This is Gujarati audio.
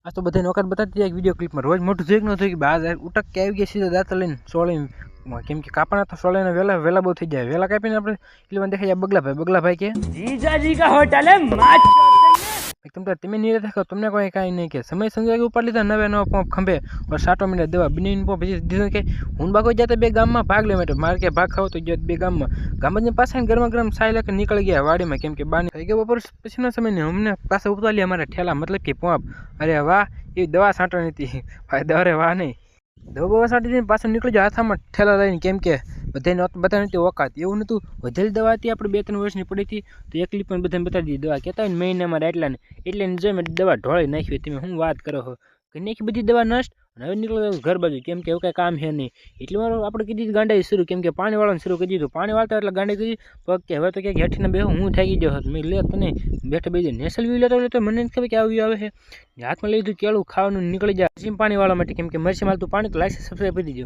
આ તો બધા નોકર બતાતી એક વિડીયો ક્લિપમાં રોજ મોટું જોઈ ન થયું કે બાર ઉટક કે આવી ગયા સીધા દાંત લઈને સોળીને કેમ કે કાપણા તો સોળીને વહેલા બહુ થઈ જાય વહેલા કાપીને આપણે એટલે દેખાય જાય બગલાભાઈ કે जीजाजी का होटल है माच તમે નહીં રાખો તમને કોઈ કાંઈ નહીં કે સમય સંજોગે ઉપાડી લીધા નવે નવો પંપ ખંભે और 7 મિનિટ દવા બની પંપ દીધું કે હું બાકો જતા બે ગામમાં ભાગ લેવા માટે મારે કે ભાગ ખાવો તો ગયો બે ગામમાં પાછા ગરમ સાય લઈને નીકળી ગયા વાડીમાં કેમ કે બાની થઈ ગયો બપોર પછીનો સમય ને અમને પાછા ઉતારી અમારા ઠેલા મતલબ કે પંપ અરે વાહ એ દવા છાંટવાની હતી ભાઈ દરે વાહ નહીં દવા છાંટી દઈને પાછળ નીકળી જાય હાથમાં ઠેલા લઈને કેમ કે બધાને નથી ઓકાત એવું નહોતું વધેલી દવા હતી આપણે 2-3 વર્ષની પડી હતી તો એકલી પણ બધાને બતાવી દીધી દવા કહેતા હોય ને મહિનામાં એટલે જોઈ મેં દવા ઢોળી નાખી તમે શું વાત કરો છો કે નાખી બધી દવા નષ્ટ અને હવે નીકળો ઘર બાજુ કેમ કે એવું કાંઈ કામ છે નહીં એટલે મારું આપણે કીધી ગાંડાઈ શરૂ કેમ કે પાણી વાળવાનું શરૂ કરી દીધું પાણી વાળતા એટલે ગાંડી કરી પગ કે હવે તો ક્યાંક હેઠીને બે હું થાકી ગયો હતો મેં લે તને બેઠે બેસી નેસલ વી લેતો મને નથી ખબર કે આવ્યું આવે છે હાથમાં લઈ લીધું કેળું ખાવાનું નીકળી જાય પાણી વાળવા માટે કેમ કે મરસી માલતું પાણી તો લાઈસન્સ સબસ્ક્રાઈબ કરી દીધું